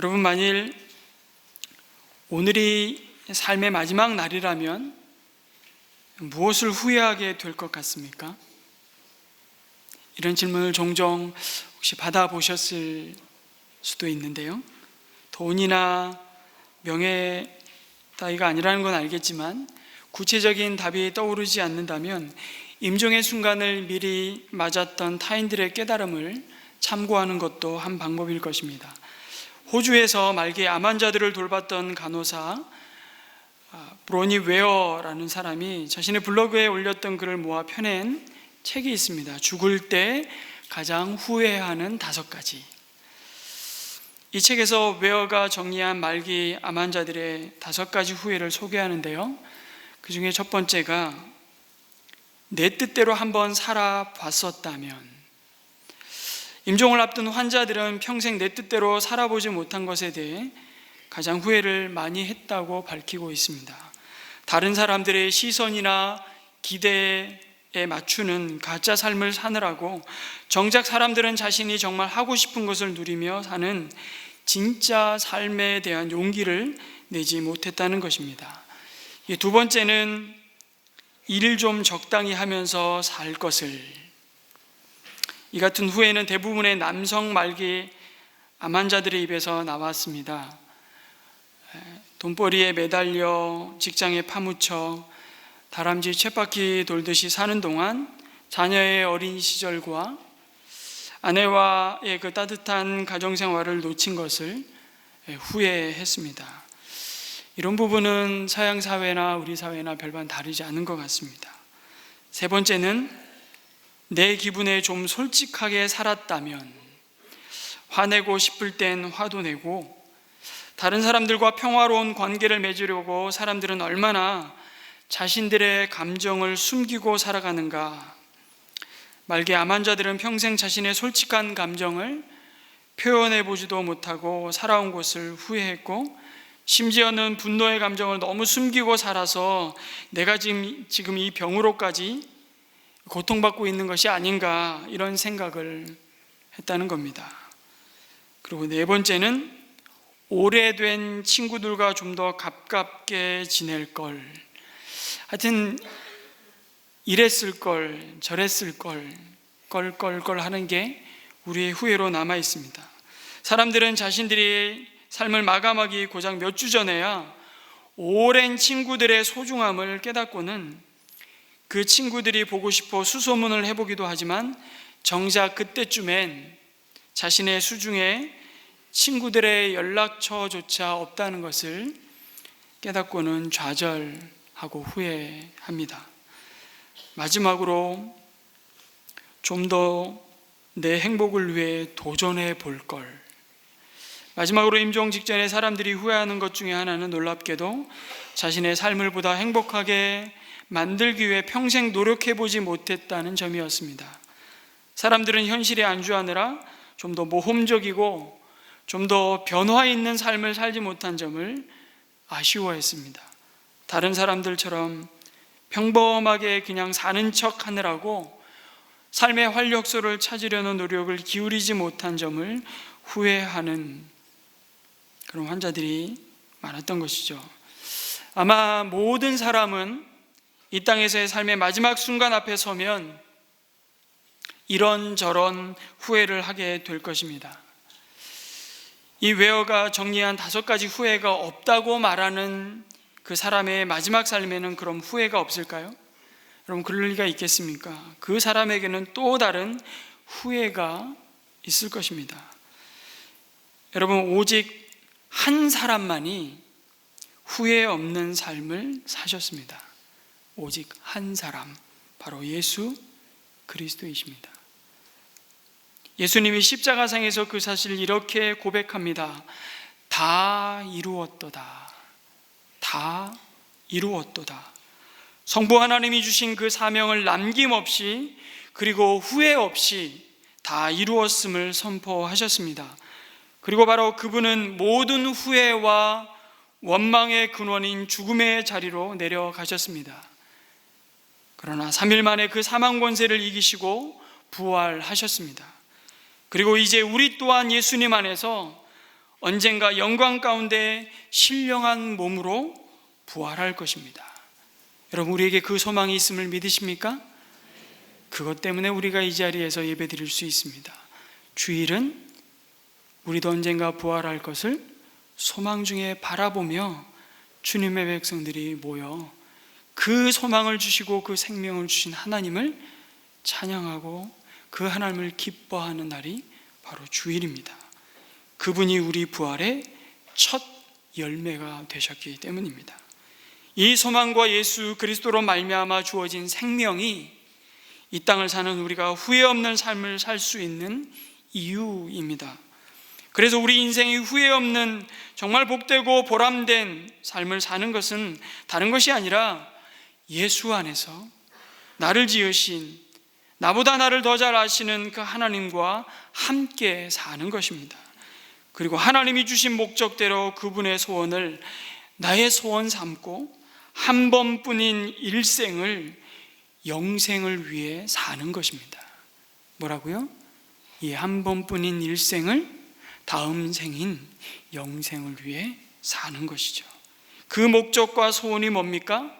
여러분, 만일 오늘이 삶의 마지막 날이라면 무엇을 후회하게 될 것 같습니까? 이런 질문을 종종 혹시 받아보셨을 수도 있는데요. 돈이나 명예 따위가 아니라는 건 알겠지만 구체적인 답이 떠오르지 않는다면 임종의 순간을 미리 맞았던 타인들의 깨달음을 참고하는 것도 한 방법일 것입니다. 호주에서 말기의 암 환자들을 돌봤던 간호사 브로니 웨어라는 사람이 자신의 블로그에 올렸던 글을 모아 펴낸 책이 있습니다. 죽을 때 가장 후회하는 5가지. 이 책에서 웨어가 정리한 말기 암 환자들의 5가지 후회를 소개하는데요. 그 중에 첫 번째가 내 뜻대로 한번 살아봤었다면. 임종을 앞둔 환자들은 평생 내 뜻대로 살아보지 못한 것에 대해 가장 후회를 많이 했다고 밝히고 있습니다. 다른 사람들의 시선이나 기대에 맞추는 가짜 삶을 사느라고 정작 사람들은 자신이 정말 하고 싶은 것을 누리며 사는 진짜 삶에 대한 용기를 내지 못했다는 것입니다. 두 번째는 일을 좀 적당히 하면서 살 것을. 이 같은 후회는 대부분의 남성 말기 암 환자들의 입에서 나왔습니다. 돈벌이에 매달려 직장에 파묻혀 다람쥐 쳇바퀴 돌듯이 사는 동안 자녀의 어린 시절과 아내와의 그 따뜻한 가정생활을 놓친 것을 후회했습니다. 이런 부분은 서양 사회나 우리 사회나 별반 다르지 않은 것 같습니다. 세 번째는 내 기분에 좀 솔직하게 살았다면. 화내고 싶을 땐 화도 내고 다른 사람들과 평화로운 관계를 맺으려고 사람들은 얼마나 자신들의 감정을 숨기고 살아가는가. 말기 암 환자들은 평생 자신의 솔직한 감정을 표현해 보지도 못하고 살아온 것을 후회했고, 심지어는 분노의 감정을 너무 숨기고 살아서 내가 지금 이 병으로까지 고통받고 있는 것이 아닌가, 이런 생각을 했다는 겁니다. 그리고 네 번째는 오래된 친구들과 좀 더 가깝게 지낼 걸. 하여튼 이랬을 걸, 저랬을 걸, 걸 하는 게 우리의 후회로 남아 있습니다. 사람들은 자신들이 삶을 마감하기 고작 몇 주 전에야 오랜 친구들의 소중함을 깨닫고는 그 친구들이 보고 싶어 수소문을 해보기도 하지만 정작 그때쯤엔 자신의 수중에 친구들의 연락처조차 없다는 것을 깨닫고는 좌절하고 후회합니다. 마지막으로 좀 더 내 행복을 위해 도전해 볼 걸. 마지막으로 임종 직전에 사람들이 후회하는 것 중에 하나는 놀랍게도 자신의 삶을 보다 행복하게 만들기 위해 평생 노력해보지 못했다는 점이었습니다. 사람들은 현실에 안주하느라 좀 더 모험적이고 좀 더 변화 있는 삶을 살지 못한 점을 아쉬워했습니다. 다른 사람들처럼 평범하게 그냥 사는 척 하느라고 삶의 활력소를 찾으려는 노력을 기울이지 못한 점을 후회하는 그런 환자들이 많았던 것이죠. 아마 모든 사람은 이 땅에서의 삶의 마지막 순간 앞에 서면 이런저런 후회를 하게 될 것입니다. 이 웨어가 정리한 5가지 후회가 없다고 말하는 그 사람의 마지막 삶에는 그럼 후회가 없을까요? 여러분, 그럴 리가 있겠습니까? 그 사람에게는 또 다른 후회가 있을 것입니다. 여러분, 오직 한 사람만이 후회 없는 삶을 사셨습니다. 오직 한 사람, 바로 예수 그리스도이십니다. 예수님이 십자가상에서 그 사실을 이렇게 고백합니다. 다 이루었도다. 다 이루었도다. 성부 하나님이 주신 그 사명을 남김없이 그리고 후회 없이 다 이루었음을 선포하셨습니다. 그리고 바로 그분은 모든 후회와 원망의 근원인 죽음의 자리로 내려가셨습니다. 그러나 3일 만에 그 사망 권세를 이기시고 부활하셨습니다. 그리고 이제 우리 또한 예수님 안에서 언젠가 영광 가운데 신령한 몸으로 부활할 것입니다. 여러분, 우리에게 그 소망이 있음을 믿으십니까? 그것 때문에 우리가 이 자리에서 예배 드릴 수 있습니다. 주일은 우리도 언젠가 부활할 것을 소망 중에 바라보며 주님의 백성들이 모여 그 소망을 주시고 그 생명을 주신 하나님을 찬양하고 그 하나님을 기뻐하는 날이 바로 주일입니다. 그분이 우리 부활의 첫 열매가 되셨기 때문입니다. 이 소망과 예수 그리스도로 말미암아 주어진 생명이 이 땅을 사는 우리가 후회 없는 삶을 살 수 있는 이유입니다. 그래서 우리 인생이 후회 없는 정말 복되고 보람된 삶을 사는 것은 다른 것이 아니라 예수 안에서 나를 지으신, 나보다 나를 더 잘 아시는 그 하나님과 함께 사는 것입니다. 그리고 하나님이 주신 목적대로 그분의 소원을 나의 소원 삼고 한 번뿐인 일생을 영생을 위해 사는 것입니다. 뭐라고요? 이 한 번뿐인 일생을 다음 생인 영생을 위해 사는 것이죠. 그 목적과 소원이 뭡니까?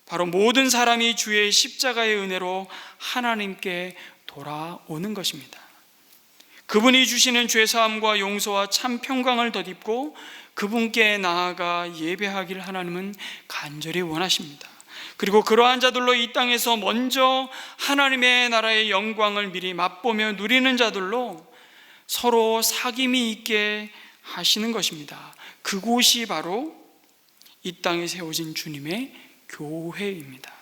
바로 모든 사람이 주의 십자가의 은혜로 하나님께 돌아오는 것입니다. 그분이 주시는 죄사함과 용서와 참 평강을 덧입고 그분께 나아가 예배하기를 하나님은 간절히 원하십니다. 그리고 그러한 자들로 이 땅에서 먼저 하나님의 나라의 영광을 미리 맛보며 누리는 자들로 서로 사귐이 있게 하시는 것입니다. 그곳이 바로 이 땅에 세워진 주님의 교회입니다.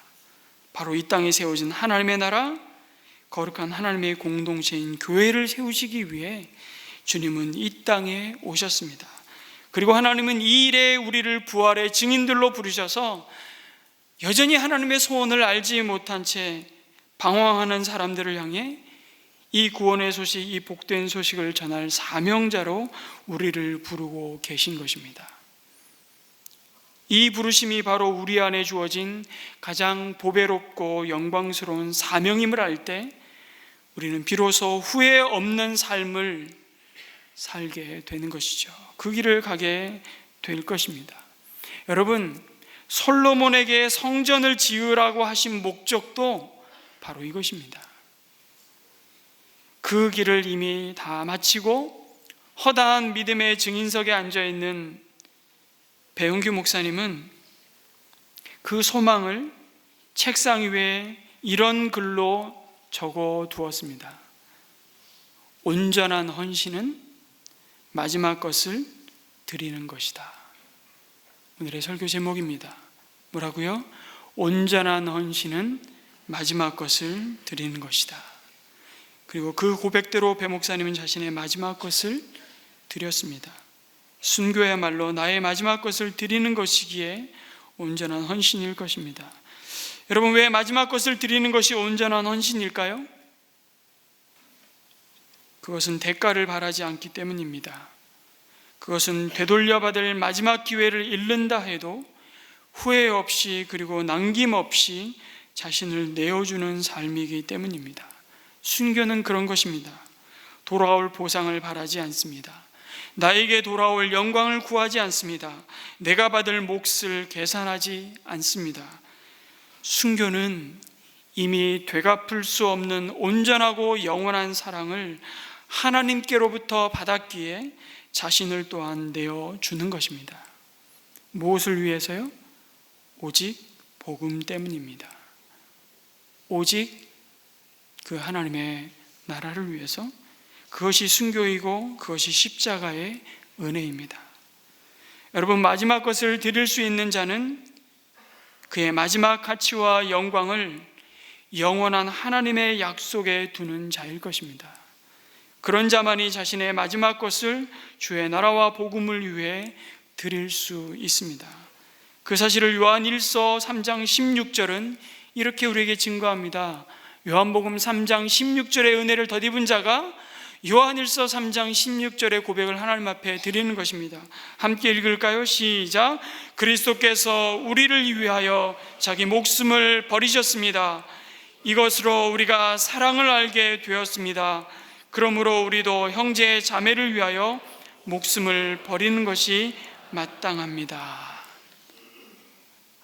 바로 이 땅에 세워진 하나님의 나라, 거룩한 하나님의 공동체인 교회를 세우시기 위해 주님은 이 땅에 오셨습니다. 그리고 하나님은 이 일에 우리를 부활의 증인들로 부르셔서 여전히 하나님의 소원을 알지 못한 채 방황하는 사람들을 향해 이 구원의 소식, 이 복된 소식을 전할 사명자로 우리를 부르고 계신 것입니다. 이 부르심이 바로 우리 안에 주어진 가장 보배롭고 영광스러운 사명임을 알 때 우리는 비로소 후회 없는 삶을 살게 되는 것이죠. 그 길을 가게 될 것입니다. 여러분, 솔로몬에게 성전을 지으라고 하신 목적도 바로 이것입니다. 그 길을 이미 다 마치고 허다한 믿음의 증인석에 앉아있는 배은규 목사님은 그 소망을 책상 위에 이런 글로 적어 두었습니다. 온전한 헌신은 마지막 것을 드리는 것이다. 오늘의 설교 제목입니다. 뭐라고요? 온전한 헌신은 마지막 것을 드리는 것이다. 그리고 그 고백대로 배 목사님은 자신의 마지막 것을 드렸습니다. 순교야말로 나의 마지막 것을 드리는 것이기에 온전한 헌신일 것입니다. 여러분, 왜 마지막 것을 드리는 것이 온전한 헌신일까요? 그것은 대가를 바라지 않기 때문입니다. 그것은 되돌려받을 마지막 기회를 잃는다 해도 후회 없이 그리고 남김없이 자신을 내어주는 삶이기 때문입니다. 순교는 그런 것입니다. 돌아올 보상을 바라지 않습니다. 나에게 돌아올 영광을 구하지 않습니다. 내가 받을 몫을 계산하지 않습니다. 순교는 이미 되갚을 수 없는 온전하고 영원한 사랑을 하나님께로부터 받았기에 자신을 또한 내어주는 것입니다. 무엇을 위해서요? 오직 복음 때문입니다. 오직 그 하나님의 나라를 위해서, 그것이 순교이고 그것이 십자가의 은혜입니다. 여러분, 마지막 것을 드릴 수 있는 자는 그의 마지막 가치와 영광을 영원한 하나님의 약속에 두는 자일 것입니다. 그런 자만이 자신의 마지막 것을 주의 나라와 복음을 위해 드릴 수 있습니다. 그 사실을 요한 1서 3장 16절은 이렇게 우리에게 증거합니다. 요한복음 3장 16절의 은혜를 덧입은 자가 요한 1서 3장 16절의 고백을 하나님 앞에 드리는 것입니다. 함께 읽을까요? 시작. 그리스도께서 우리를 위하여 자기 목숨을 버리셨습니다. 이것으로 우리가 사랑을 알게 되었습니다. 그러므로 우리도 형제 자매를 위하여 목숨을 버리는 것이 마땅합니다.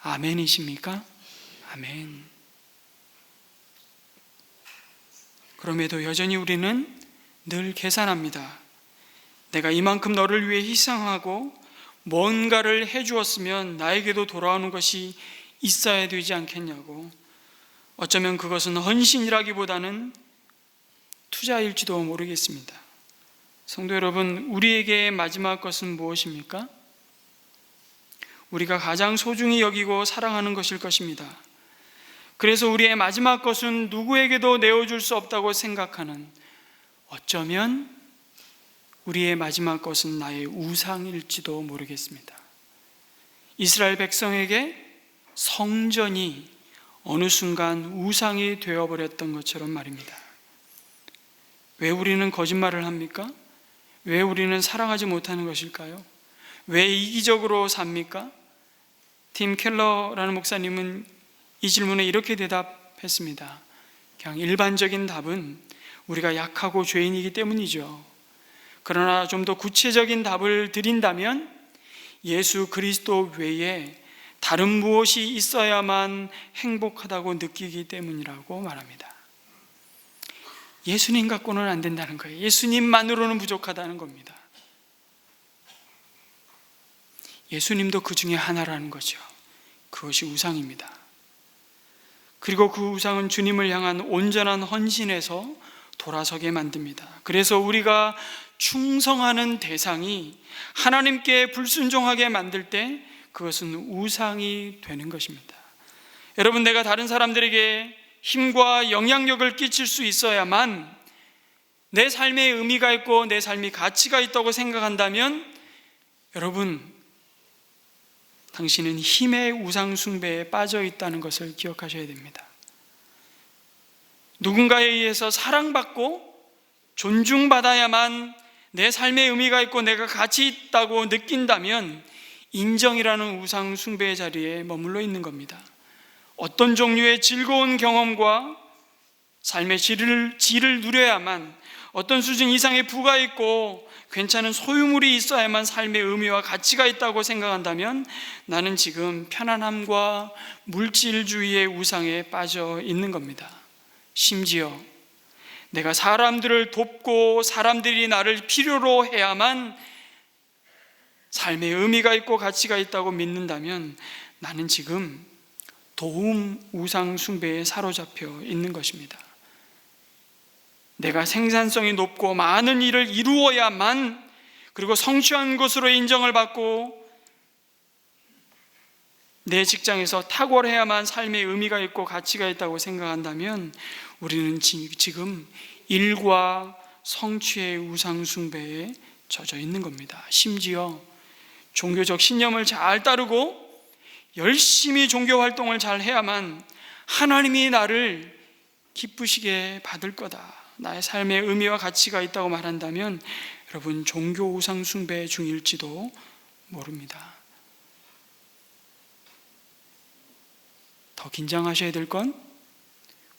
아멘이십니까? 아멘. 그럼에도 여전히 우리는 늘 계산합니다. 내가 이만큼 너를 위해 희생하고 뭔가를 해주었으면 나에게도 돌아오는 것이 있어야 되지 않겠냐고. 어쩌면 그것은 헌신이라기보다는 투자일지도 모르겠습니다. 성도 여러분, 우리에게 마지막 것은 무엇입니까? 우리가 가장 소중히 여기고 사랑하는 것일 것입니다. 그래서 우리의 마지막 것은 누구에게도 내어줄 수 없다고 생각하는, 어쩌면 우리의 마지막 것은 나의 우상일지도 모르겠습니다. 이스라엘 백성에게 성전이 어느 순간 우상이 되어버렸던 것처럼 말입니다. 왜 우리는 거짓말을 합니까? 왜 우리는 사랑하지 못하는 것일까요? 왜 이기적으로 삽니까? 팀 켈러라는 목사님은 이 질문에 이렇게 대답했습니다. 그냥 일반적인 답은 우리가 약하고 죄인이기 때문이죠. 그러나 좀 더 구체적인 답을 드린다면 예수 그리스도 외에 다른 무엇이 있어야만 행복하다고 느끼기 때문이라고 말합니다. 예수님 갖고는 안 된다는 거예요. 예수님만으로는 부족하다는 겁니다. 예수님도 그 중에 하나라는 거죠. 그것이 우상입니다. 그리고 그 우상은 주님을 향한 온전한 헌신에서 돌아서게 만듭니다. 그래서 우리가 충성하는 대상이 하나님께 불순종하게 만들 때 그것은 우상이 되는 것입니다. 여러분, 내가 다른 사람들에게 힘과 영향력을 끼칠 수 있어야만 내 삶에 의미가 있고 내 삶이 가치가 있다고 생각한다면 여러분, 당신은 힘의 우상 숭배에 빠져 있다는 것을 기억하셔야 됩니다. 누군가에 의해서 사랑받고 존중받아야만 내 삶에 의미가 있고 내가 가치 있다고 느낀다면 인정이라는 우상 숭배의 자리에 머물러 있는 겁니다. 어떤 종류의 즐거운 경험과 삶의 질을 누려야만, 어떤 수준 이상의 부가 있고 괜찮은 소유물이 있어야만 삶의 의미와 가치가 있다고 생각한다면 나는 지금 편안함과 물질주의의 우상에 빠져 있는 겁니다. 심지어 내가 사람들을 돕고 사람들이 나를 필요로 해야만 삶의 의미가 있고 가치가 있다고 믿는다면 나는 지금 도움 우상 숭배에 사로잡혀 있는 것입니다. 내가 생산성이 높고 많은 일을 이루어야만, 그리고 성취한 것으로 인정을 받고 내 직장에서 탁월해야만 삶의 의미가 있고 가치가 있다고 생각한다면 우리는 지금 일과 성취의 우상 숭배에 젖어 있는 겁니다. 심지어 종교적 신념을 잘 따르고 열심히 종교 활동을 잘 해야만 하나님이 나를 기쁘시게 받을 거다, 나의 삶의 의미와 가치가 있다고 말한다면 여러분, 종교 우상 숭배 중일지도 모릅니다. 더 긴장하셔야 될 건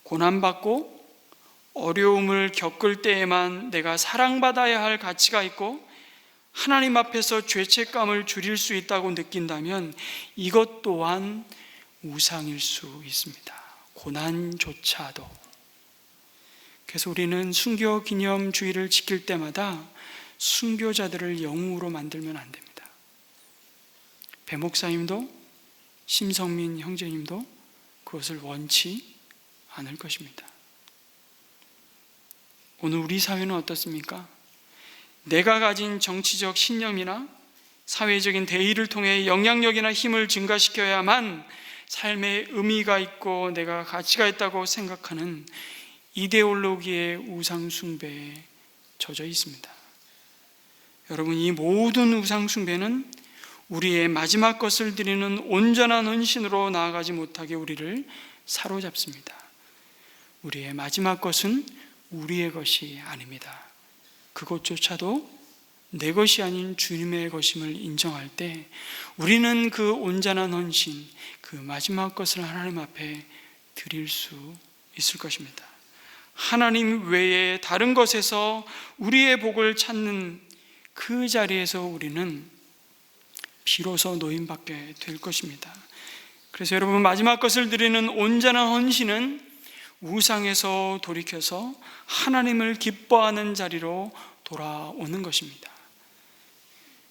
고난받고 어려움을 겪을 때에만 내가 사랑받아야 할 가치가 있고 하나님 앞에서 죄책감을 줄일 수 있다고 느낀다면 이것 또한 우상일 수 있습니다. 고난조차도. 그래서 우리는 순교 기념주의를 지킬 때마다 순교자들을 영웅으로 만들면 안 됩니다. 배 목사님도 심성민 형제님도 그것을 원치 않을 것입니다. 오늘 우리 사회는 어떻습니까? 내가 가진 정치적 신념이나 사회적인 대의를 통해 영향력이나 힘을 증가시켜야만 삶에 의미가 있고 내가 가치가 있다고 생각하는 이데올로기의 우상 숭배에 젖어 있습니다. 여러분, 이 모든 우상 숭배는 우리의 마지막 것을 드리는 온전한 헌신으로 나아가지 못하게 우리를 사로잡습니다. 우리의 마지막 것은 우리의 것이 아닙니다. 그것조차도 내 것이 아닌 주님의 것임을 인정할 때 우리는 그 온전한 헌신, 그 마지막 것을 하나님 앞에 드릴 수 있을 것입니다. 하나님 외에 다른 것에서 우리의 복을 찾는 그 자리에서 우리는 비로소 노임받게 될 것입니다. 그래서 여러분, 마지막 것을 드리는 온전한 헌신은 우상에서 돌이켜서 하나님을 기뻐하는 자리로 돌아오는 것입니다.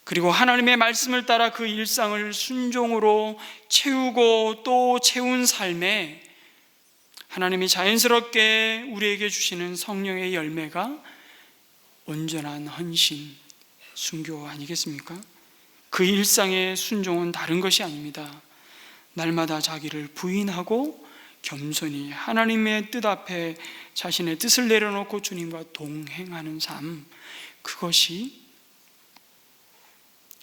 그리고 하나님의 말씀을 따라 그 일상을 순종으로 채우고 또 채운 삶에 하나님이 자연스럽게 우리에게 주시는 성령의 열매가 온전한 헌신, 순교 아니겠습니까? 그 일상의 순종은 다른 것이 아닙니다. 날마다 자기를 부인하고 겸손히 하나님의 뜻 앞에 자신의 뜻을 내려놓고 주님과 동행하는 삶, 그것이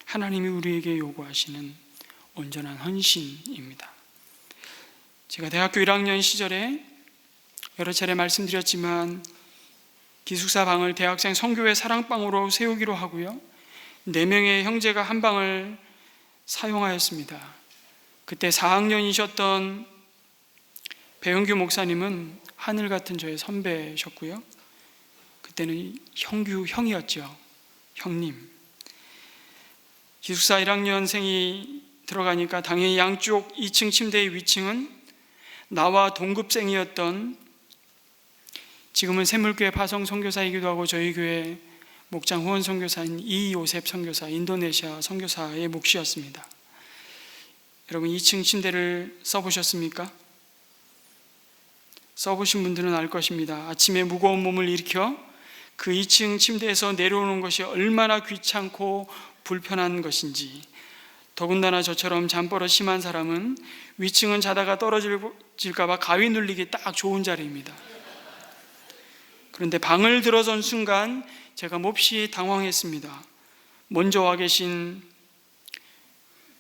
하나님이 우리에게 요구하시는 온전한 헌신입니다. 제가 대학교 1학년 시절에 여러 차례 말씀드렸지만 기숙사 방을 대학생 선교회 사랑방으로 세우기로 하고요, 4명의 형제가 한 방을 사용하였습니다. 그때 4학년이셨던 배영규 목사님은 하늘 같은 저의 선배셨고요, 그때는 형규 형이었죠. 형님. 기숙사 1학년생이 들어가니까 당연히 양쪽 2층 침대의 위층은 나와 동급생이었던, 지금은 샘물교회 파송 선교사이기도 하고 저희 교회 목장 후원 선교사인 이요셉 선교사, 인도네시아 선교사의 몫이었습니다. 여러분, 2층 침대를 써보셨습니까? 써보신 분들은 알 것입니다. 아침에 무거운 몸을 일으켜 그 2층 침대에서 내려오는 것이 얼마나 귀찮고 불편한 것인지. 더군다나 저처럼 잠버릇 심한 사람은 위층은 자다가 떨어질까 봐 가위 눌리기 딱 좋은 자리입니다. 그런데 방을 들어선 순간 제가 몹시 당황했습니다. 먼저 와 계신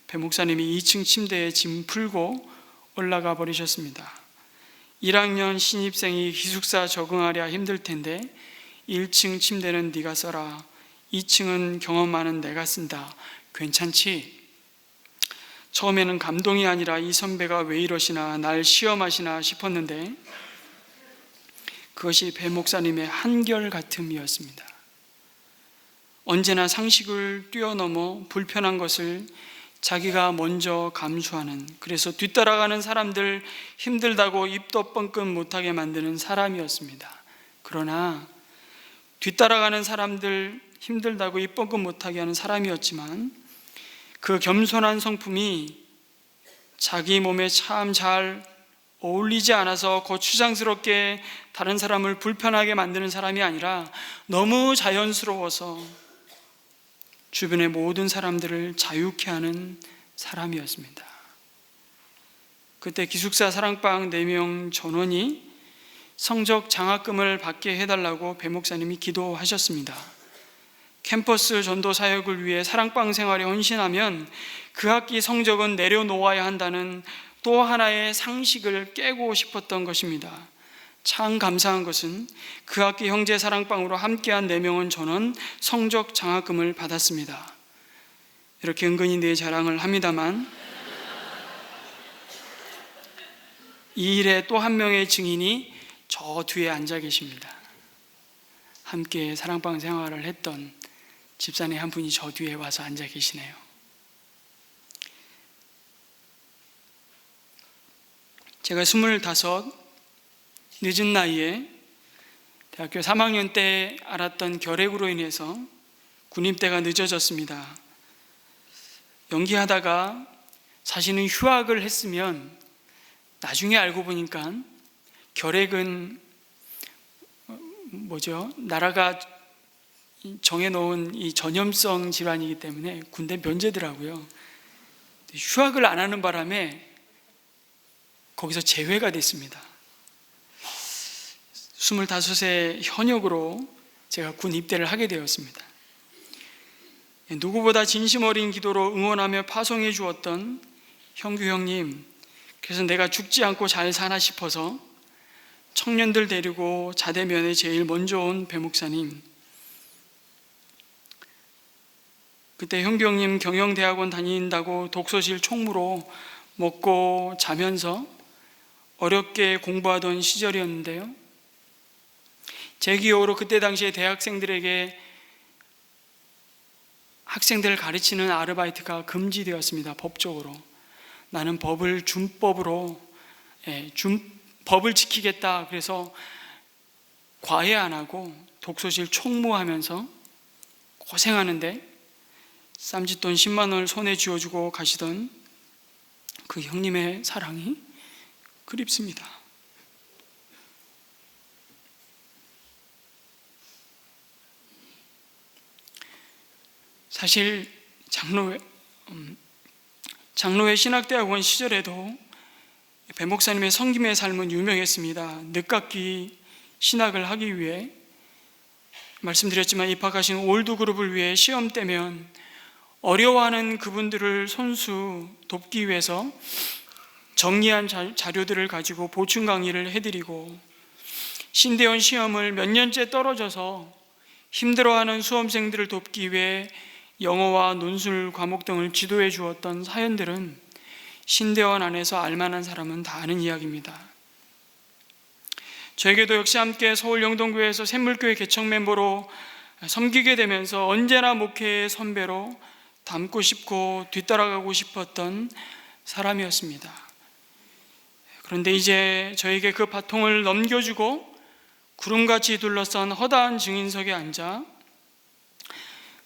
배 목사님이 2층 침대에 짐 풀고 올라가 버리셨습니다. 1학년 신입생이 기숙사 적응하랴 힘들 텐데 1층 침대는 네가 써라, 2층은 경험 많은 내가 쓴다, 괜찮지? 처음에는 감동이 아니라 이 선배가 왜 이러시나, 날 시험하시나 싶었는데 그것이 배 목사님의 한결같음이었습니다. 언제나 상식을 뛰어넘어 불편한 것을 자기가 먼저 감수하는, 그래서 뒤따라가는 사람들 힘들다고 입도 뻥끗 못하게 만드는 사람이었습니다. 그러나 뒤따라가는 사람들 힘들다고 입 뻥끗 못하게 하는 사람이었지만 그 겸손한 성품이 자기 몸에 참 잘 어울리지 않아서 거추장스럽게 다른 사람을 불편하게 만드는 사람이 아니라 너무 자연스러워서 주변의 모든 사람들을 자유케 하는 사람이었습니다. 그때 기숙사 사랑방 4명 전원이 성적 장학금을 받게 해달라고 배 목사님이 기도하셨습니다. 캠퍼스 전도 사역을 위해 사랑방 생활에 헌신하면 그 학기 성적은 내려놓아야 한다는 또 하나의 상식을 깨고 싶었던 것입니다. 참 감사한 것은 그 학기 형제 사랑방으로 함께한 4명은 전원 성적 장학금을 받았습니다. 이렇게 은근히 내 자랑을 합니다만 이 일에 또 한 명의 증인이 저 뒤에 앉아 계십니다. 함께 사랑방 생활을 했던 집사님 한 분이 저 뒤에 와서 앉아 계시네요. 제가 25, 늦은 나이에 대학교 3학년 때 알았던 결핵으로 인해서 군입대가 늦어졌습니다. 연기하다가 자신은 휴학을 했으면 나중에 알고 보니까 결핵은 나라가 정해놓은 이 전염성 질환이기 때문에 군대 면제더라고요. 휴학을 안 하는 바람에 거기서 제외가 됐습니다. 25세 현역으로 제가 군 입대를 하게 되었습니다. 누구보다 진심 어린 기도로 응원하며 파송해 주었던 형규 형님, 그래서 내가 죽지 않고 잘 사나 싶어서 청년들 데리고 자대면에 제일 먼저 온 배 목사님, 그때 형규 형님 경영대학원 다닌다고 독서실 총무로 먹고 자면서 어렵게 공부하던 시절이었는데요, 제 기억으로 그때 당시에 대학생들에게 학생들을 가르치는 아르바이트가 금지되었습니다. 법적으로. 나는 법을 준법으로 법을 지키겠다. 그래서 과외 안 하고 독서실 총무하면서 고생하는데 쌈짓돈 10만 원을 손에 쥐어주고 가시던 그 형님의 사랑이 그립습니다. 사실 장로회 신학대학원 시절에도 배 목사님의 섬김의 삶은 유명했습니다. 늦깎이 신학을 하기 위해 말씀드렸지만 입학하신 올드 그룹을 위해 시험 때면 어려워하는 그분들을 손수 돕기 위해서 정리한 자료들을 가지고 보충 강의를 해드리고 신대원 시험을 몇 년째 떨어져서 힘들어하는 수험생들을 돕기 위해 영어와 논술 과목 등을 지도해 주었던 사연들은 신대원 안에서 알만한 사람은 다 아는 이야기입니다. 저에게도 역시 함께 서울 영동교회에서 샘물교회 개척 멤버로 섬기게 되면서 언제나 목회의 선배로 닮고 싶고 뒤따라가고 싶었던 사람이었습니다. 그런데 이제 저에게 그 바통을 넘겨주고 구름같이 둘러싼 허다한 증인석에 앉아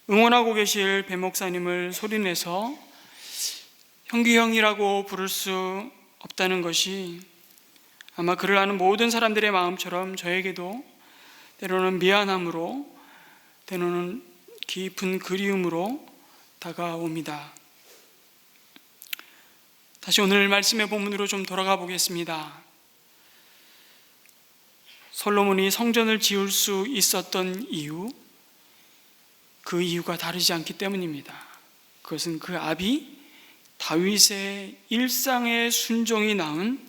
응원하고 계실 배 목사님을 소리내서 형규형이라고 부를 수 없다는 것이 아마 그를 아는 모든 사람들의 마음처럼 저에게도 때로는 미안함으로 때로는 깊은 그리움으로 다가옵니다. 다시 오늘 말씀의 본문으로 좀 돌아가 보겠습니다. 솔로몬이 성전을 지을 수 있었던 이유, 그 이유가 다르지 않기 때문입니다. 그것은 그 아비 다윗의 일상의 순종이 낳은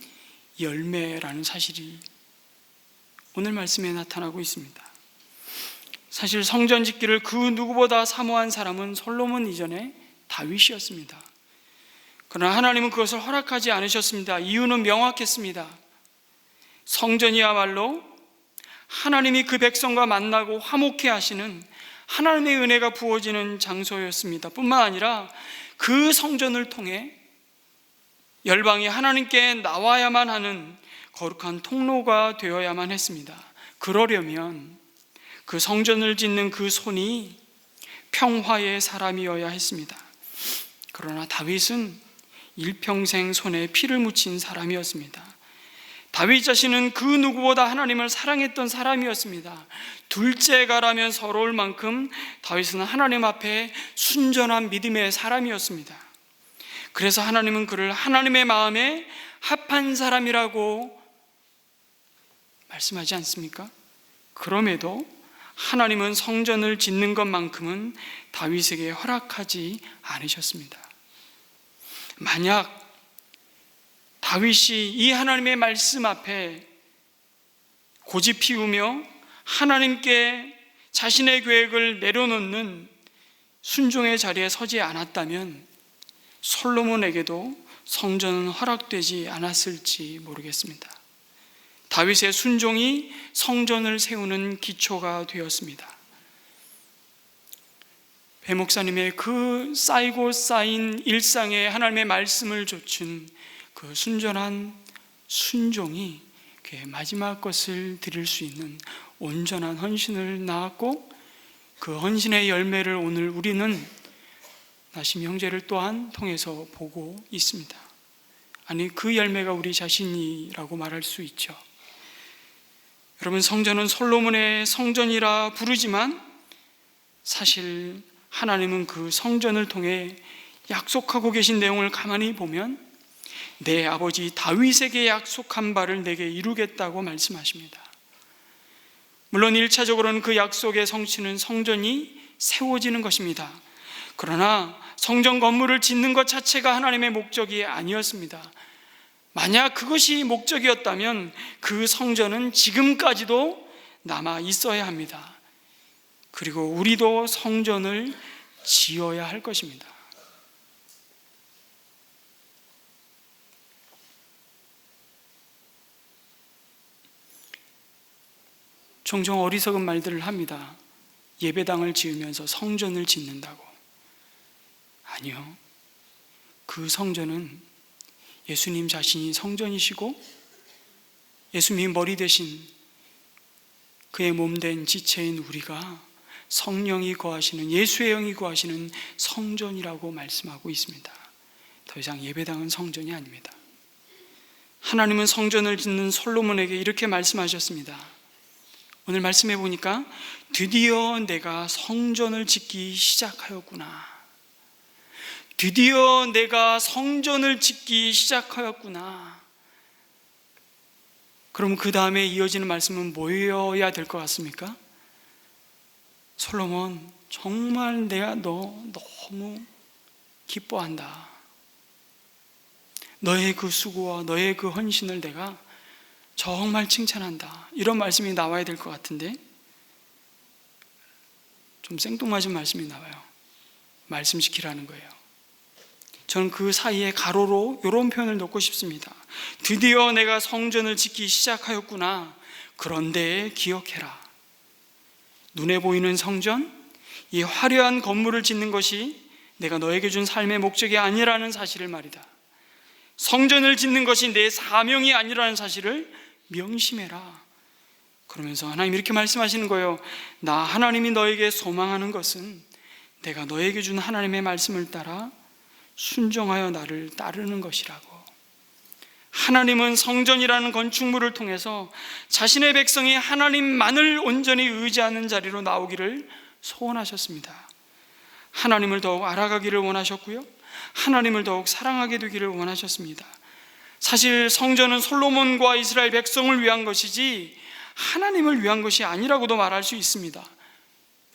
열매라는 사실이 오늘 말씀에 나타나고 있습니다. 사실 성전 짓기를 그 누구보다 사모한 사람은 솔로몬 이전에 다윗이었습니다. 그러나 하나님은 그것을 허락하지 않으셨습니다. 이유는 명확했습니다. 성전이야말로 하나님이 그 백성과 만나고 화목해 하시는 하나님의 은혜가 부어지는 장소였습니다. 뿐만 아니라 그 성전을 통해 열방이 하나님께 나와야만 하는 거룩한 통로가 되어야만 했습니다. 그러려면 그 성전을 짓는 그 손이 평화의 사람이어야 했습니다. 그러나 다윗은 일평생 손에 피를 묻힌 사람이었습니다. 다윗 자신은 그 누구보다 하나님을 사랑했던 사람이었습니다. 둘째가라면 서러울 만큼 다윗은 하나님 앞에 순전한 믿음의 사람이었습니다. 그래서 하나님은 그를 하나님의 마음에 합한 사람이라고 말씀하지 않습니까? 그럼에도 하나님은 성전을 짓는 것만큼은 다윗에게 허락하지 않으셨습니다. 만약 다윗이 이 하나님의 말씀 앞에 고집 피우며 하나님께 자신의 계획을 내려놓는 순종의 자리에 서지 않았다면 솔로몬에게도 성전은 허락되지 않았을지 모르겠습니다. 다윗의 순종이 성전을 세우는 기초가 되었습니다. 배 목사님의 그 쌓이고 쌓인 일상에 하나님의 말씀을 좇은 그 순전한 순종이 그의 마지막 것을 드릴 수 있는 온전한 헌신을 낳았고 그 헌신의 열매를 오늘 우리는 나심 형제를 또한 통해서 보고 있습니다. 아니, 그 열매가 우리 자신이라고 말할 수 있죠. 여러분, 성전은 솔로몬의 성전이라 부르지만 사실 하나님은 그 성전을 통해 약속하고 계신 내용을 가만히 보면 내 아버지 다윗에게 약속한 바를 내게 이루겠다고 말씀하십니다. 물론 1차적으로는 그 약속의 성취는 성전이 세워지는 것입니다. 그러나 성전 건물을 짓는 것 자체가 하나님의 목적이 아니었습니다. 만약 그것이 목적이었다면 그 성전은 지금까지도 남아 있어야 합니다. 그리고 우리도 성전을 지어야 할 것입니다. 종종 어리석은 말들을 합니다. 예배당을 지으면서 성전을 짓는다고. 아니요. 그 성전은 예수님 자신이 성전이시고 예수님이 머리 대신 그의 몸된 지체인 우리가 성령이 거하시는, 예수의 영이 거하시는 성전이라고 말씀하고 있습니다. 더 이상 예배당은 성전이 아닙니다. 하나님은 성전을 짓는 솔로몬에게 이렇게 말씀하셨습니다. 오늘 말씀해 보니까 드디어 내가 성전을 짓기 시작하였구나. 드디어 내가 성전을 짓기 시작하였구나. 그럼 그 다음에 이어지는 말씀은 뭐여야 될 것 같습니까? 솔로몬, 정말 내가 너 너무 기뻐한다. 너의 그 수고와 너의 그 헌신을 내가 정말 칭찬한다. 이런 말씀이 나와야 될 것 같은데 좀 생뚱맞은 말씀이 나와요. 말씀시키라는 거예요. 저는 그 사이에 가로로 이런 표현을 넣고 싶습니다. 드디어 내가 성전을 짓기 시작하였구나. 그런데 기억해라. 눈에 보이는 성전, 이 화려한 건물을 짓는 것이 내가 너에게 준 삶의 목적이 아니라는 사실을 말이다. 성전을 짓는 것이 내 사명이 아니라는 사실을 명심해라. 그러면서 하나님 이렇게 말씀하시는 거예요. 나 하나님이 너에게 소망하는 것은 내가 너에게 준 하나님의 말씀을 따라 순종하여 나를 따르는 것이라고. 하나님은 성전이라는 건축물을 통해서 자신의 백성이 하나님만을 온전히 의지하는 자리로 나오기를 소원하셨습니다. 하나님을 더욱 알아가기를 원하셨고요, 하나님을 더욱 사랑하게 되기를 원하셨습니다. 사실 성전은 솔로몬과 이스라엘 백성을 위한 것이지 하나님을 위한 것이 아니라고도 말할 수 있습니다.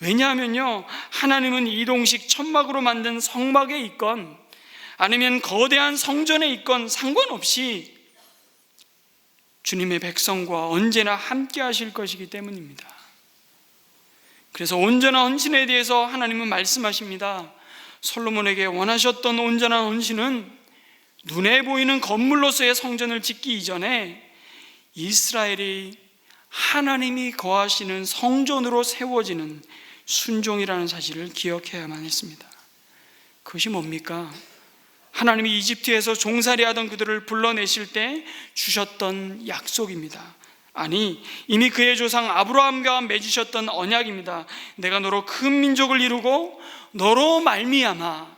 왜냐하면요, 하나님은 이동식 천막으로 만든 성막에 있건 아니면 거대한 성전에 있건 상관없이 주님의 백성과 언제나 함께 하실 것이기 때문입니다. 그래서 온전한 헌신에 대해서 하나님은 말씀하십니다. 솔로몬에게 원하셨던 온전한 헌신은 눈에 보이는 건물로서의 성전을 짓기 이전에 이스라엘이 하나님이 거하시는 성전으로 세워지는 순종이라는 사실을 기억해야만 했습니다. 그것이 뭡니까? 하나님이 이집트에서 종살이하던 그들을 불러내실 때 주셨던 약속입니다. 아니, 이미 그의 조상 아브라함과 맺으셨던 언약입니다. 내가 너로 큰 민족을 이루고 너로 말미암아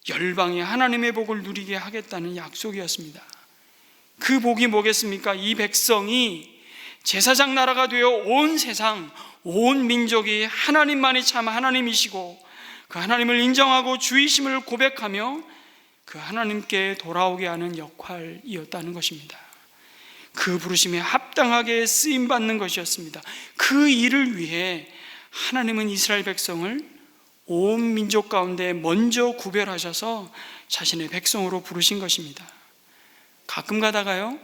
열방이 하나님의 복을 누리게 하겠다는 약속이었습니다. 그 복이 뭐겠습니까? 이 백성이 제사장 나라가 되어 온 세상, 온 민족이 하나님만이 참 하나님이시고 그 하나님을 인정하고 주이심을 고백하며 그 하나님께 돌아오게 하는 역할이었다는 것입니다. 그 부르심에 합당하게 쓰임받는 것이었습니다. 그 일을 위해 하나님은 이스라엘 백성을 온 민족 가운데 먼저 구별하셔서 자신의 백성으로 부르신 것입니다. 가끔 가다가요,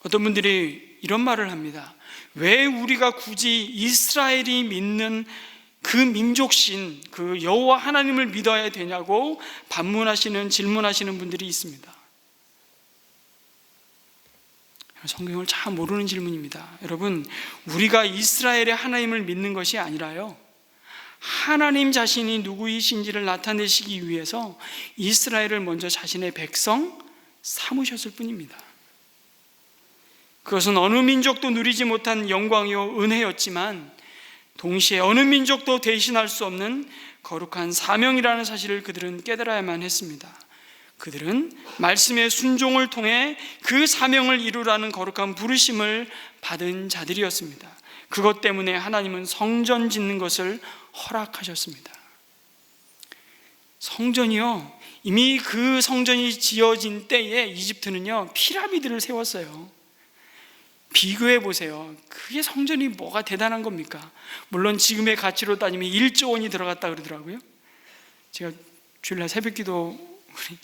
어떤 분들이 이런 말을 합니다. 왜 우리가 굳이 이스라엘이 믿는 그 민족신, 그 여호와 하나님을 믿어야 되냐고 질문하시는 분들이 있습니다. 성경을 잘 모르는 질문입니다. 여러분, 우리가 이스라엘의 하나님을 믿는 것이 아니라요, 하나님 자신이 누구이신지를 나타내시기 위해서 이스라엘을 먼저 자신의 백성 삼으셨을 뿐입니다. 그것은 어느 민족도 누리지 못한 영광이요 은혜였지만 동시에 어느 민족도 대신할 수 없는 거룩한 사명이라는 사실을 그들은 깨달아야만 했습니다. 그들은 말씀의 순종을 통해 그 사명을 이루라는 거룩한 부르심을 받은 자들이었습니다. 그것 때문에 하나님은 성전 짓는 것을 허락하셨습니다. 성전이요, 이미 그 성전이 지어진 때에 이집트는요 피라미드를 세웠어요. 비교해 보세요. 그게 성전이 뭐가 대단한 겁니까? 물론 지금의 가치로 따지면 1조 원이 들어갔다 그러더라고요. 제가 주일날 새벽기도 우리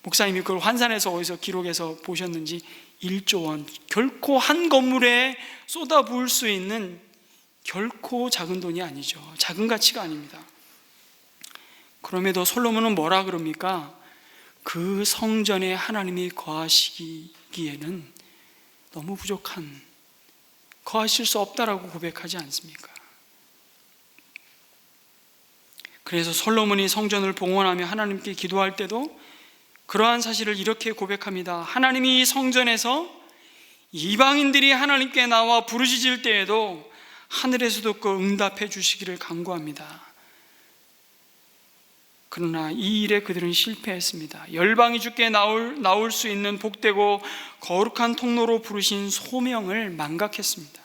목사님이 그걸 환산해서 어디서 기록해서 보셨는지 1조 원, 결코 한 건물에 쏟아부을 수 있는 결코 작은 돈이 아니죠. 작은 가치가 아닙니다. 그럼에도 솔로몬은 뭐라 그럽니까? 그 성전에 하나님이 거하시기에는 너무 부족한, 거하실 수 없다라고 고백하지 않습니까? 그래서 솔로몬이 성전을 봉헌하며 하나님께 기도할 때도 그러한 사실을 이렇게 고백합니다. 하나님이 이 성전에서 이방인들이 하나님께 나와 부르짖을 때에도 하늘에서도 그 응답해 주시기를 간구합니다. 그러나 이 일에 그들은 실패했습니다. 열방이 주께 나올 수 있는 복되고 거룩한 통로로 부르신 소명을 망각했습니다.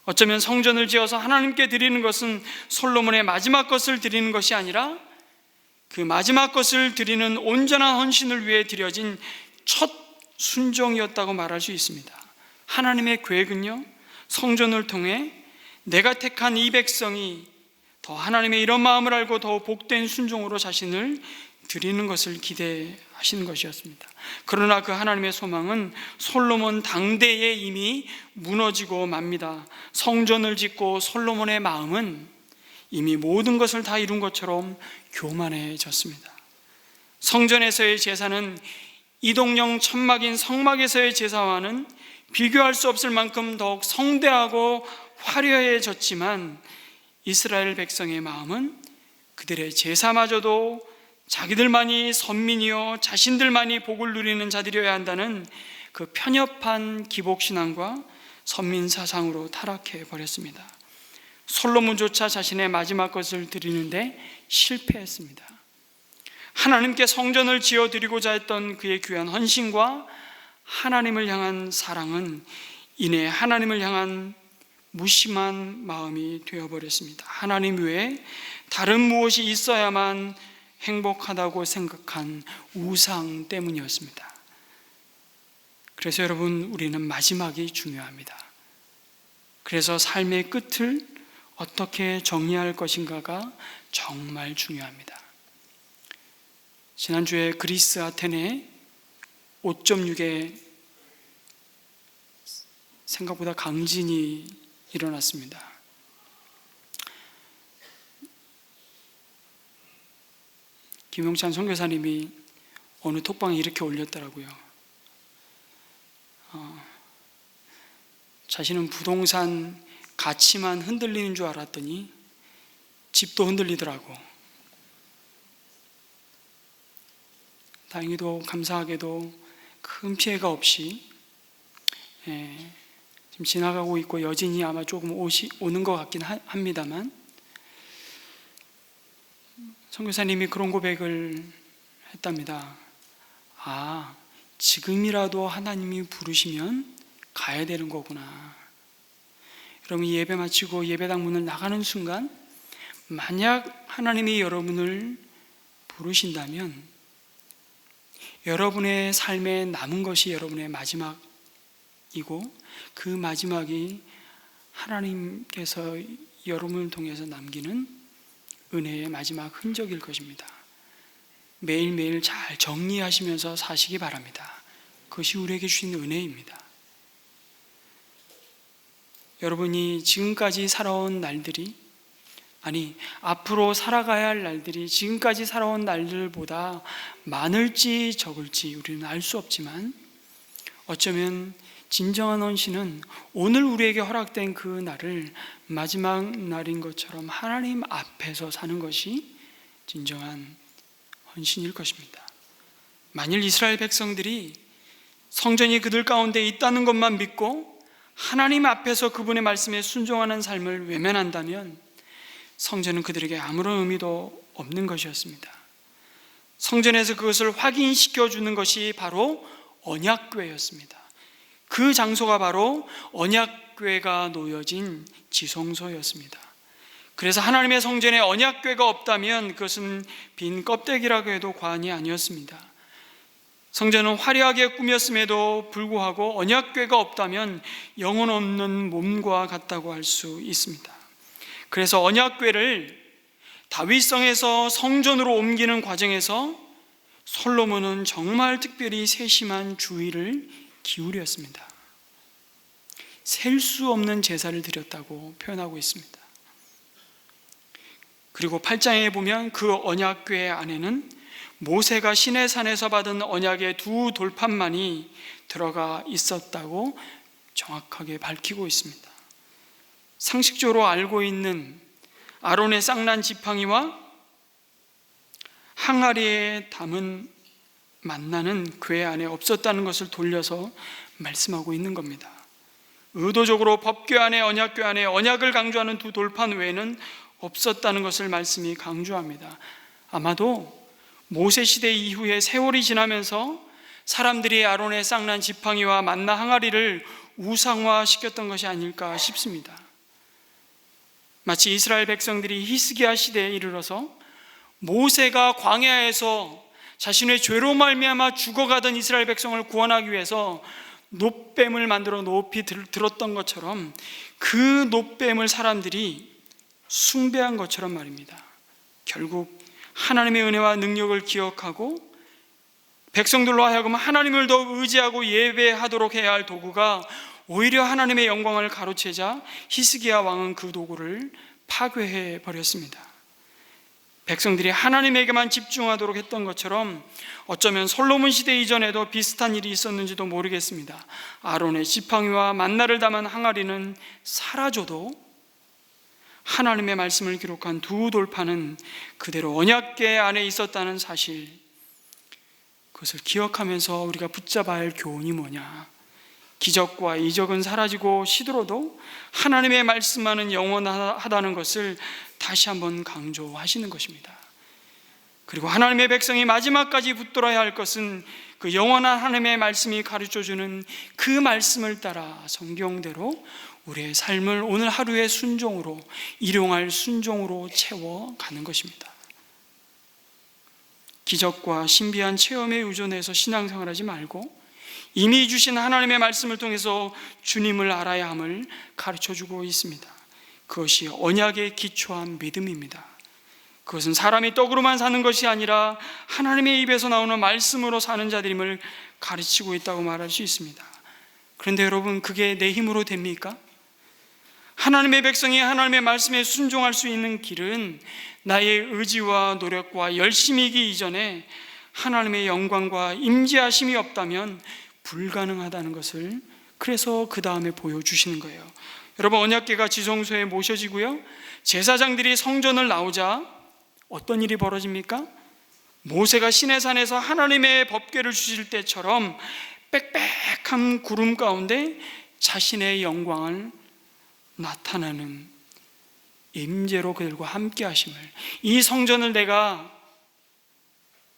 어쩌면 성전을 지어서 하나님께 드리는 것은 솔로몬의 마지막 것을 드리는 것이 아니라 그 마지막 것을 드리는 온전한 헌신을 위해 드려진 첫 순종이었다고 말할 수 있습니다. 하나님의 계획은요, 성전을 통해 내가 택한 이 백성이 더 하나님의 이런 마음을 알고 더 복된 순종으로 자신을 드리는 것을 기대하시는 것이었습니다. 그러나 그 하나님의 소망은 솔로몬 당대에 이미 무너지고 맙니다. 성전을 짓고 솔로몬의 마음은 이미 모든 것을 다 이룬 것처럼 교만해졌습니다. 성전에서의 제사는 이동형 천막인 성막에서의 제사와는 비교할 수 없을 만큼 더욱 성대하고 화려해졌지만 이스라엘 백성의 마음은 그들의 제사마저도 자기들만이 선민이요 자신들만이 복을 누리는 자들이어야 한다는 그 편협한 기복신앙과 선민사상으로 타락해 버렸습니다. 솔로몬조차 자신의 마지막 것을 드리는데 실패했습니다. 하나님께 성전을 지어드리고자 했던 그의 귀한 헌신과 하나님을 향한 사랑은 이내 하나님을 향한 무심한 마음이 되어버렸습니다. 하나님 외에 다른 무엇이 있어야만 행복하다고 생각한 우상 때문이었습니다. 그래서 여러분, 우리는 마지막이 중요합니다. 그래서 삶의 끝을 어떻게 정리할 것인가가 정말 중요합니다. 지난주에 그리스 아테네 5.6에 생각보다 강진이 일어났습니다. 김용찬 선교사님이 어느 톡방에 이렇게 올렸더라고요. 자신은 부동산 가치만 흔들리는 줄 알았더니 집도 흔들리더라고. 다행히도 감사하게도 큰 피해가 없이 지금 지나가고 있고 여진이 아마 조금 오는 것 같긴 합니다만, 선교사님이 그런 고백을 했답니다. 지금이라도 하나님이 부르시면 가야 되는 거구나. 여러분, 예배 마치고 예배당 문을 나가는 순간 만약 하나님이 여러분을 부르신다면 여러분의 삶에 남은 것이 여러분의 마지막이고 그 마지막이 하나님께서 여러분을 통해서 남기는 은혜의 마지막 흔적일 것입니다. 매일매일 잘 정리하시면서 사시기 바랍니다. 그것이 우리에게 주신 은혜입니다. 여러분이 지금까지 살아온 날들이, 앞으로 살아가야 할 날들이 지금까지 살아온 날들보다 많을지 적을지 우리는 알 수 없지만, 어쩌면 진정한 헌신은 오늘 우리에게 허락된 그 날을 마지막 날인 것처럼 하나님 앞에서 사는 것이 진정한 헌신일 것입니다. 만일 이스라엘 백성들이 성전이 그들 가운데 있다는 것만 믿고 하나님 앞에서 그분의 말씀에 순종하는 삶을 외면한다면 성전은 그들에게 아무런 의미도 없는 것이었습니다. 성전에서 그것을 확인시켜 주는 것이 바로 언약궤였습니다. 그 장소가 바로 언약궤가 놓여진 지성소였습니다. 그래서 하나님의 성전에 언약궤가 없다면 그것은 빈 껍데기라고 해도 과언이 아니었습니다. 성전은 화려하게 꾸몄음에도 불구하고 언약궤가 없다면 영혼 없는 몸과 같다고 할 수 있습니다. 그래서 언약궤를 다윗성에서 성전으로 옮기는 과정에서 솔로몬은 정말 특별히 세심한 주의를 기울였습니다. 셀 수 없는 제사를 드렸다고 표현하고 있습니다. 그리고 8장에 보면 그 언약궤 안에는 모세가 시내산에서 받은 언약의 2 돌판만이 들어가 있었다고 정확하게 밝히고 있습니다. 상식적으로 알고 있는 아론의 쌍난 지팡이와 항아리에 담은 만나는 궤 안에 없었다는 것을 돌려서 말씀하고 있는 겁니다. 의도적으로 법궤 안에 언약궤 안에 언약을 강조하는 두 돌판 외에는 없었다는 것을 말씀이 강조합니다. 아마도 모세 시대 이후에 세월이 지나면서 사람들이 아론의 쌍난 지팡이와 만나 항아리를 우상화시켰던 것이 아닐까 싶습니다. 마치 이스라엘 백성들이 히스기야 시대에 이르러서 모세가 광야에서 자신의 죄로 말미암아 죽어가던 이스라엘 백성을 구원하기 위해서 놋뱀을 만들어 높이 들었던 것처럼 그 놋뱀을 사람들이 숭배한 것처럼 말입니다. 결국 하나님의 은혜와 능력을 기억하고 백성들로 하여금 하나님을 더욱 의지하고 예배하도록 해야 할 도구가 오히려 하나님의 영광을 가로채자 히스기야 왕은 그 도구를 파괴해 버렸습니다. 백성들이 하나님에게만 집중하도록 했던 것처럼 어쩌면 솔로몬 시대 이전에도 비슷한 일이 있었는지도 모르겠습니다. 아론의 지팡이와 만나를 담은 항아리는 사라져도 하나님의 말씀을 기록한 두 돌판은 그대로 언약궤 안에 있었다는 사실, 그것을 기억하면서 우리가 붙잡아야 할 교훈이 뭐냐? 기적과 이적은 사라지고 시들어도 하나님의 말씀만은 영원하다는 것을 다시 한번 강조하시는 것입니다. 그리고 하나님의 백성이 마지막까지 붙들어야 할 것은 그 영원한 하나님의 말씀이 가르쳐주는 그 말씀을 따라 성경대로 우리의 삶을 오늘 하루의 순종으로, 일용할 순종으로 채워가는 것입니다. 기적과 신비한 체험에 의존해서 신앙생활하지 말고 이미 주신 하나님의 말씀을 통해서 주님을 알아야 함을 가르쳐주고 있습니다. 그것이 언약에 기초한 믿음입니다. 그것은 사람이 떡으로만 사는 것이 아니라 하나님의 입에서 나오는 말씀으로 사는 자들임을 가르치고 있다고 말할 수 있습니다. 그런데 여러분, 그게 내 힘으로 됩니까? 하나님의 백성이 하나님의 말씀에 순종할 수 있는 길은 나의 의지와 노력과 열심이기 이전에 하나님의 영광과 임재하심이 없다면 불가능하다는 것을 그래서 그 다음에 보여주시는 거예요. 여러분, 언약궤가 지성소에 모셔지고요, 제사장들이 성전을 나오자 어떤 일이 벌어집니까? 모세가 시내산에서 하나님의 법궤를 주실 때처럼 빽빽한 구름 가운데 자신의 영광을 나타나는 임재로 그들과 함께 하심을, 이 성전을 내가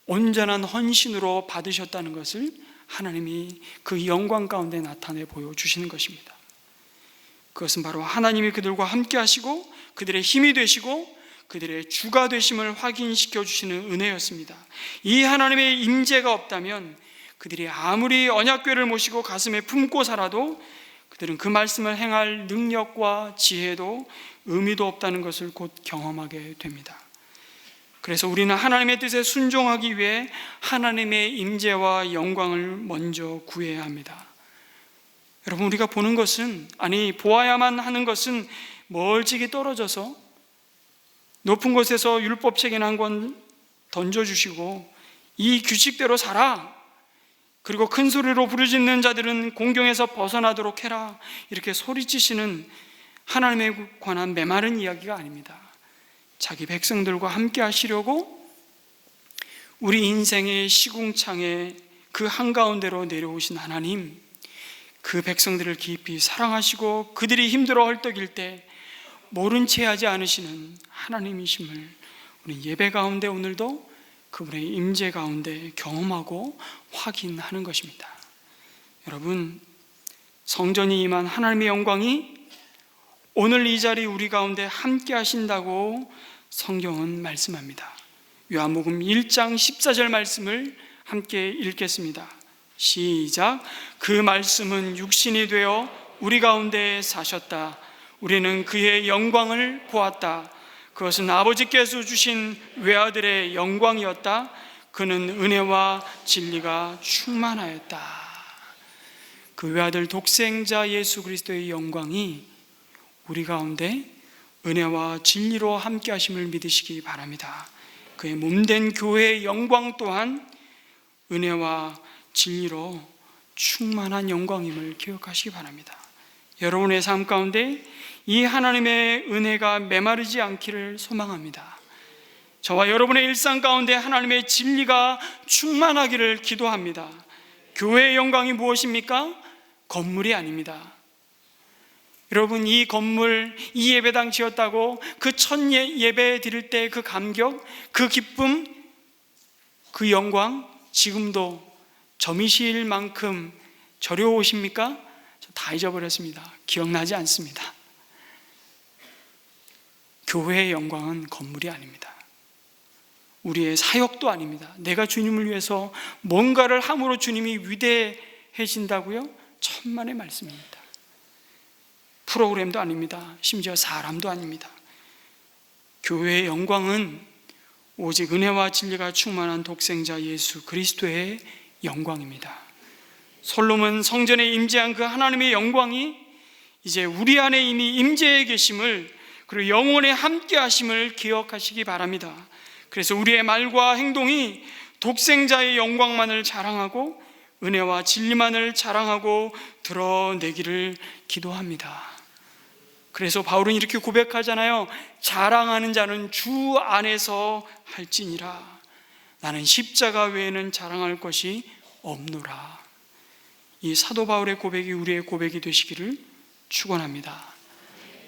온전한 헌신으로 받으셨다는 것을 하나님이 그 영광 가운데 나타내 보여주시는 것입니다. 그것은 바로 하나님이 그들과 함께 하시고 그들의 힘이 되시고 그들의 주가 되심을 확인시켜 주시는 은혜였습니다. 이 하나님의 임재가 없다면 그들이 아무리 언약궤를 모시고 가슴에 품고 살아도 그들은 그 말씀을 행할 능력과 지혜도 의미도 없다는 것을 곧 경험하게 됩니다. 그래서 우리는 하나님의 뜻에 순종하기 위해 하나님의 임재와 영광을 먼저 구해야 합니다. 여러분, 우리가 보는 것은, 아니 보아야만 하는 것은 멀찍이 떨어져서 높은 곳에서 율법책인 한 권 던져주시고 이 규칙대로 살아, 그리고 큰 소리로 부르짖는 자들은 공경에서 벗어나도록 해라, 이렇게 소리치시는 하나님에 관한 메마른 이야기가 아닙니다. 자기 백성들과 함께 하시려고 우리 인생의 시궁창에 그 한가운데로 내려오신 하나님, 그 백성들을 깊이 사랑하시고 그들이 힘들어 헐떡일 때 모른 채 하지 않으시는 하나님이심을 우리 예배 가운데 오늘도 그분의 임재 가운데 경험하고 확인하는 것입니다. 여러분, 성전이 임한 하나님의 영광이 오늘 이 자리 우리 가운데 함께 하신다고 성경은 말씀합니다. 요한복음 1장 14절 말씀을 함께 읽겠습니다. 시작. 그 말씀은 육신이 되어 우리 가운데 사셨다. 우리는 그의 영광을 보았다. 그것은 아버지께서 주신 외아들의 영광이었다. 그는 은혜와 진리가 충만하였다. 그 외아들 독생자 예수 그리스도의 영광이 우리 가운데 은혜와 진리로 함께 하심을 믿으시기 바랍니다. 그의 몸된 교회의 영광 또한 은혜와 진리로 충만한 영광임을 기억하시기 바랍니다. 여러분의 삶 가운데 이 하나님의 은혜가 메마르지 않기를 소망합니다. 저와 여러분의 일상 가운데 하나님의 진리가 충만하기를 기도합니다. 교회의 영광이 무엇입니까? 건물이 아닙니다. 여러분, 이 건물, 이 예배당 지었다고 그 첫 예배 드릴 때 그 감격, 그 기쁨, 그 영광 지금도 점이실 만큼 저려오십니까? 저 다 잊어버렸습니다. 기억나지 않습니다. 교회의 영광은 건물이 아닙니다. 우리의 사역도 아닙니다. 내가 주님을 위해서 뭔가를 함으로 주님이 위대해진다고요? 천만의 말씀입니다. 프로그램도 아닙니다. 심지어 사람도 아닙니다. 교회의 영광은 오직 은혜와 진리가 충만한 독생자 예수 그리스도의 영광입니다. 솔로몬 성전에 임재한 그 하나님의 영광이 이제 우리 안에 이미 임재해 계심을, 그리고 영원에 함께 하심을 기억하시기 바랍니다. 그래서 우리의 말과 행동이 독생자의 영광만을 자랑하고 은혜와 진리만을 자랑하고 드러내기를 기도합니다. 그래서 바울은 이렇게 고백하잖아요. 자랑하는 자는 주 안에서 할지니라. 나는 십자가 외에는 자랑할 것이 없노라. 이 사도 바울의 고백이 우리의 고백이 되시기를 축원합니다.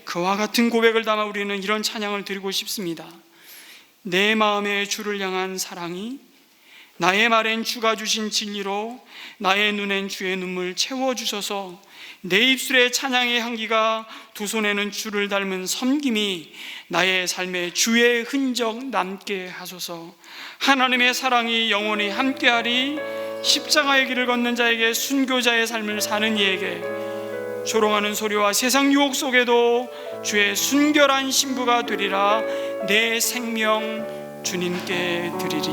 그와 같은 고백을 담아 우리는 이런 찬양을 드리고 싶습니다. 내 마음에 주를 향한 사랑이 나의 말엔 주가 주신 진리로 나의 눈엔 주의 눈물 채워주셔서 내 입술에 찬양의 향기가 두 손에는 주를 닮은 섬김이 나의 삶에 주의 흔적 남게 하소서. 하나님의 사랑이 영원히 함께하리. 십자가의 길을 걷는 자에게, 순교자의 삶을 사는 이에게 조롱하는 소리와 세상 유혹 속에도 주의 순결한 신부가 되리라. 내 생명 주님께 드리리.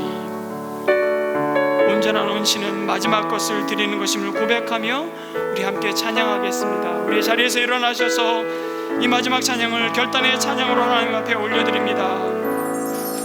온전한 헌신은 마지막 것을 드리는 것임을 고백하며 우리 함께 찬양하겠습니다. 우리 자리에서 일어나셔서 이 마지막 찬양을 결단의 찬양으로 하나님 앞에 올려드립니다.